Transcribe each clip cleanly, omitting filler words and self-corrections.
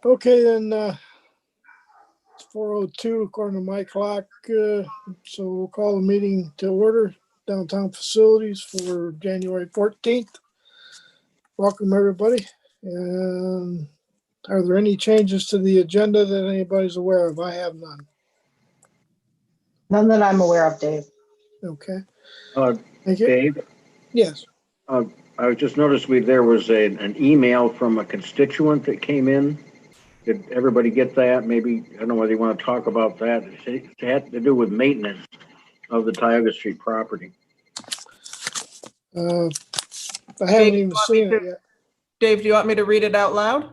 Okay, then it's 4:02 according to my clock. So we'll call the meeting to order. Downtown Facilities for January 14th. Welcome, everybody. And are there any changes to the agenda that anybody's aware of? I have none. None that I'm aware of, Dave. Okay. Thank you. Dave, Yes. I just noticed there was an email from a constituent that came in. Did everybody get that? Maybe, I don't know whether you want to talk about that. It had to do with maintenance of the Tioga Street property. I haven't even seen it yet. Dave, do you want me to read it out loud?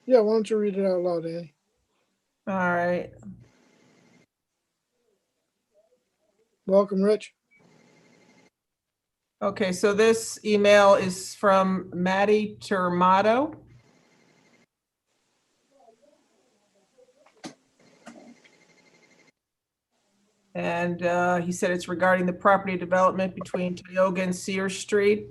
Yeah, why don't you read it out loud, Annie? All right. Welcome, Rich. Okay, so this email is from Matty Termato. And he said it's regarding the property development between Tioga and Sears Street.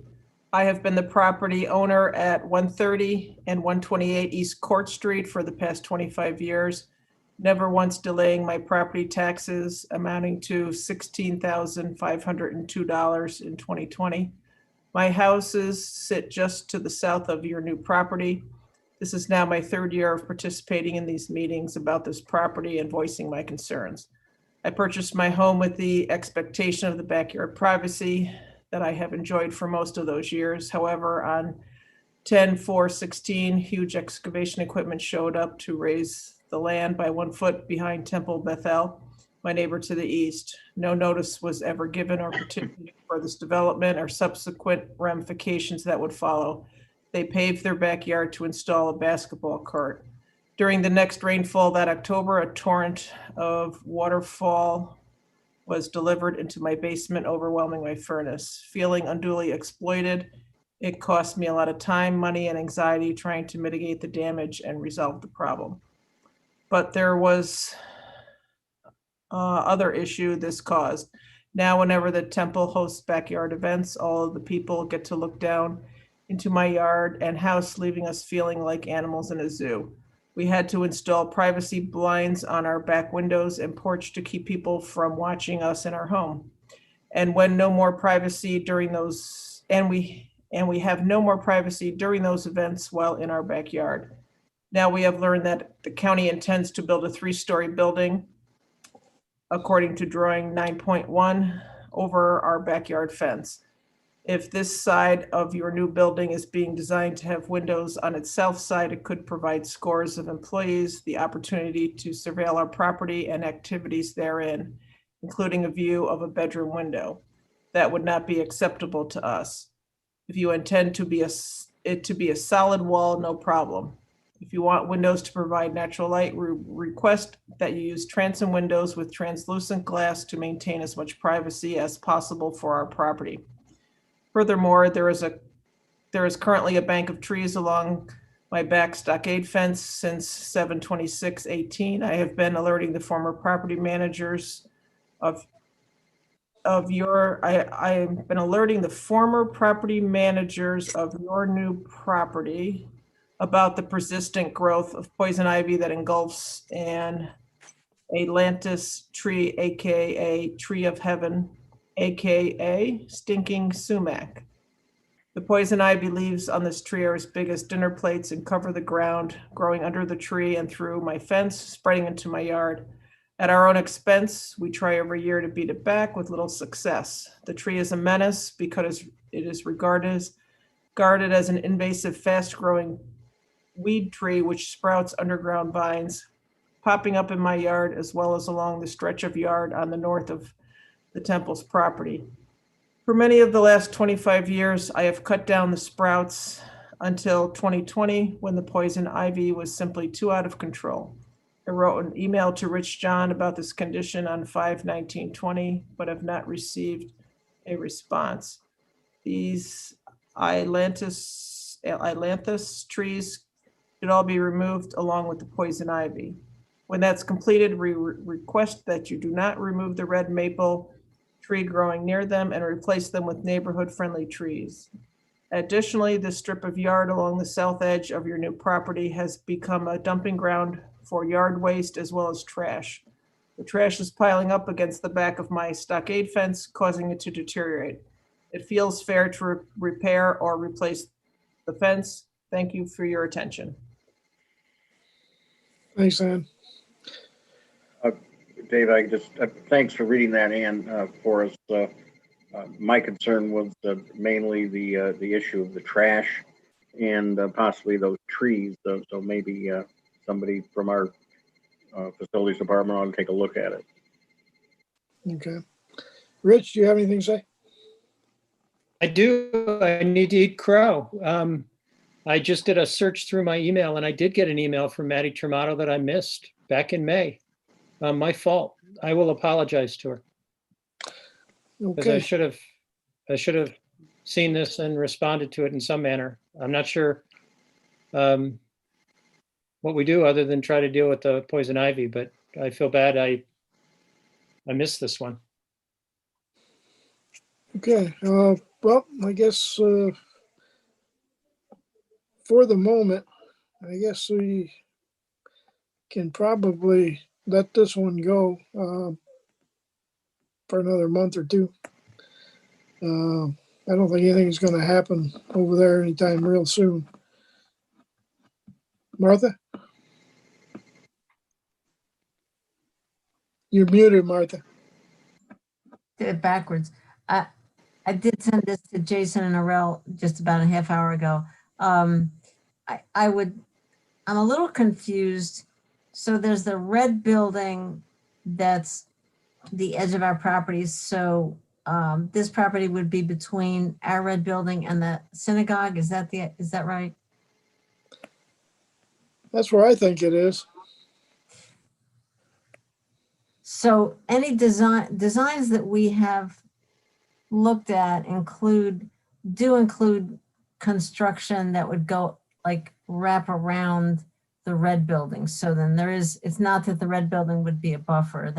I have been the property owner at 130 and 128 East Court Street for the past 25 years, never once delaying my property taxes amounting to $16,502 in 2020. My houses sit just to the south of your new property. This is now my third year of participating in these meetings about this property and voicing my concerns. I purchased my home with the expectation of the backyard privacy that I have enjoyed for most of those years. However, on 10/4/16, huge excavation equipment showed up to raise the land by 1 foot behind Temple Bethel, my neighbor to the east. No notice was ever given or petitioned for this development or subsequent ramifications that would follow. They paved their backyard to install a basketball court. During the next rainfall that October, a torrent of waterfall was delivered into my basement, overwhelming my furnace. Feeling unduly exploited, it cost me a lot of time, money, and anxiety trying to mitigate the damage and resolve the problem. But there was other issue this caused. Now, whenever the temple hosts backyard events, all of the people get to look down into my yard and house, leaving us feeling like animals in a zoo. We had to install privacy blinds on our back windows and porch to keep people from watching us in our home. And when no more privacy during those, and we have no more privacy during those events while in our backyard. Now we have learned that the county intends to build a 3-story building, according to drawing 9.1, over our backyard fence. If this side of your new building is being designed to have windows on its south side, it could provide scores of employees the opportunity to surveil our property and activities therein, including a view of a bedroom window. That would not be acceptable to us. If you intend it to be a solid wall, no problem. If you want windows to provide natural light, we request that you use transom windows with translucent glass to maintain as much privacy as possible for our property. Furthermore, there is currently a bank of trees along my back stockade fence since 7/26/18. I have been alerting the former property managers of your new property about the persistent growth of poison ivy that engulfs an ailanthus tree, aka tree of heaven, aka stinking sumac. The poison ivy leaves on this tree are as big as dinner plates and cover the ground, growing under the tree and through my fence, spreading into my yard. At our own expense, we try every year to beat it back with little success. The tree is a menace because it is regarded as an invasive, fast-growing weed tree which sprouts underground vines, popping up in my yard as well as along the stretch of yard on the north of the temple's property. For many of the last 25 years, I have cut down the sprouts until 2020, when the poison ivy was simply too out of control. I wrote an email to Rich John about this condition on 5/19/20, but have not received a response. These ailanthus trees should all be removed along with the poison ivy. When that's completed, we request that you do not remove the red maple tree growing near them and replace them with neighborhood-friendly trees. Additionally, the strip of yard along the south edge of your new property has become a dumping ground for yard waste as well as trash. The trash is piling up against the back of my stockade fence, causing it to deteriorate. It feels fair to repair or replace the fence. Thank you for your attention. Thanks, Ann. Dave, I just, thanks for reading that, Ann, for us. My concern was mainly the issue of the trash and possibly those trees. So maybe somebody from our facilities department ought to take a look at it. Okay. Rich, do you have anything to say? I do. I need to eat crow. I just did a search through my email and I did get an email from Maddie Tremato that I missed back in May. My fault. I will apologize to her because I Okay. should have seen this and responded to it in some manner. I'm not sure what we do other than try to deal with the poison ivy, but I feel bad. I missed this one. Okay. Well, I guess for the moment, I guess we can probably let this one go for another month or two. I don't think anything's going to happen over there anytime real soon. Martha? You're muted, Martha. Did it backwards. I did send this to Jason and Arel just about a half hour ago. I'm a little confused. So there's the red building that's the edge of our property. So this property would be between our red building and the synagogue. Is that right? That's where I think it is. So any designs that we have looked at include construction that would go like wrap around the red building. So then it's not that the red building would be a buffer.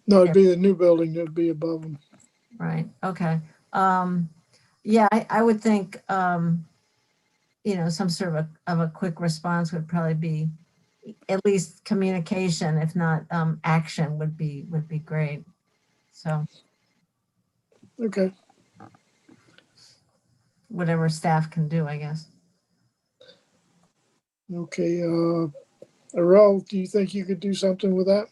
No, it'd be the new building that would be above them. Right. Okay. Yeah, I would think, some sort of a quick response would probably be, at least communication, if not action would be great. So Okay. whatever staff can do, I guess. Okay. Arel, do you think you could do something with that?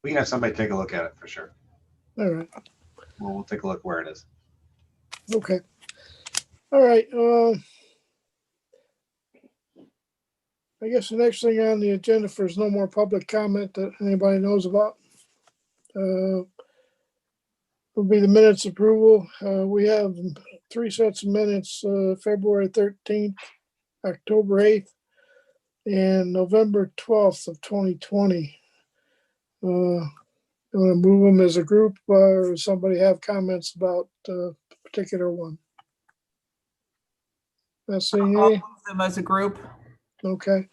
We can have somebody take a look at it for sure. All right. We'll take a look where it is. Okay. All right. I guess the next thing on the agenda, if there's no more public comment that anybody knows about, will be the minutes approval. We have 3 sets of minutes, February 13th, October 8th, and November 12th of 2020. You want to move them as a group, or does somebody have comments about a particular one? Not seeing I'll any. move them as a group. Okay.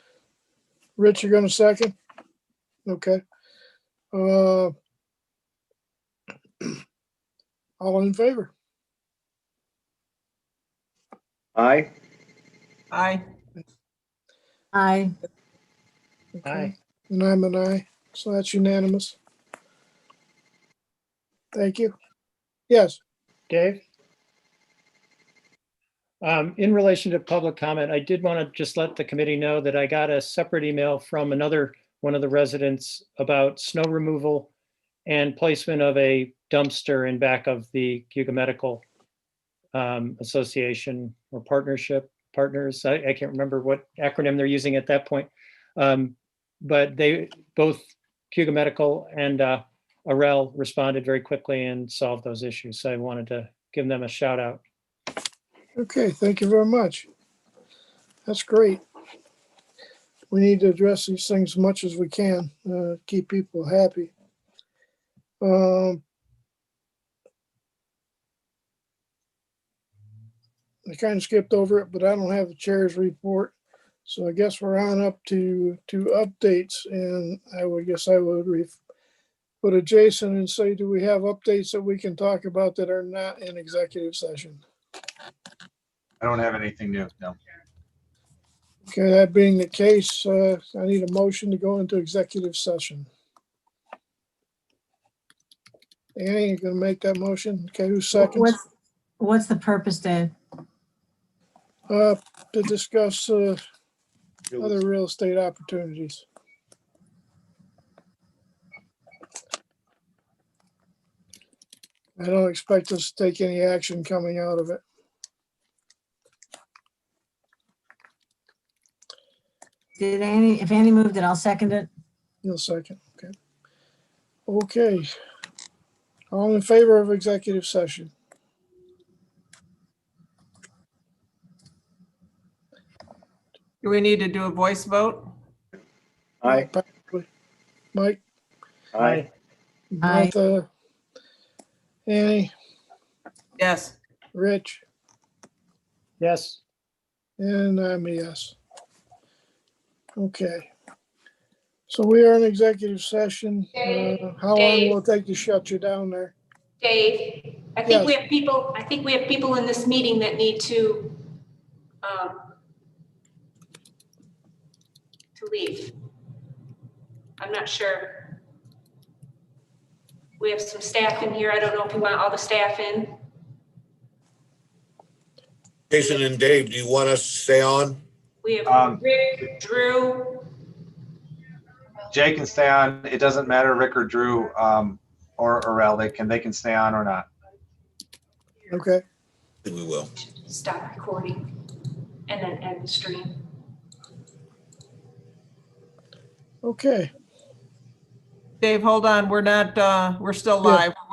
Rich, you're going to second? Okay. All in favor? Aye. Aye. Aye. Okay. Aye. And I'm an aye, so that's unanimous. Thank you. Yes. Dave? In relation to public comment, I did want to just let the committee know that I got a separate email from one of the residents about snow removal and placement of a dumpster in back of the Cuba Medical Association or partners. I can't remember what acronym they're using at that point. But they both, Cuba Medical and Arel, responded very quickly and solved those issues. So I wanted to give them a shout out. Okay, thank you very much. That's great. We need to address these things as much as we can, keep people happy. I kind of skipped over it, but I don't have the chair's report. So I guess we're on up to updates, and I would go to Jason and say, do we have updates that we can talk about that are not in executive session? I don't have anything new, no. Okay, that being the case, I need a motion to go into executive session. Annie, you gonna make that motion? Okay, who seconds? What's the purpose, Dave? To discuss, other real estate opportunities. I don't expect us to take any action coming out of it. If Annie moved it, I'll second it. You'll second, okay. Okay. All in favor of executive session? Do we need to do a voice vote? Aye, Mike, aye. Martha, Annie, Yes. Rich, Yes. and I'm a yes. Okay. So we are in executive session. How long will it take to shut you down there? Dave, I Yes. think we have people in this meeting that need to leave. I'm not sure. We have some staff in here. I don't know if you want all the staff in. Jason and Dave, do you want us to stay on? We have Rick, Drew. Jay can stay on. It doesn't matter, Rick or Drew, or Rel, they can stay on or not. Okay. I think we will. Stop recording and then end the stream. Okay. Dave, hold on. We're not, we're still Yeah. live. We're waiting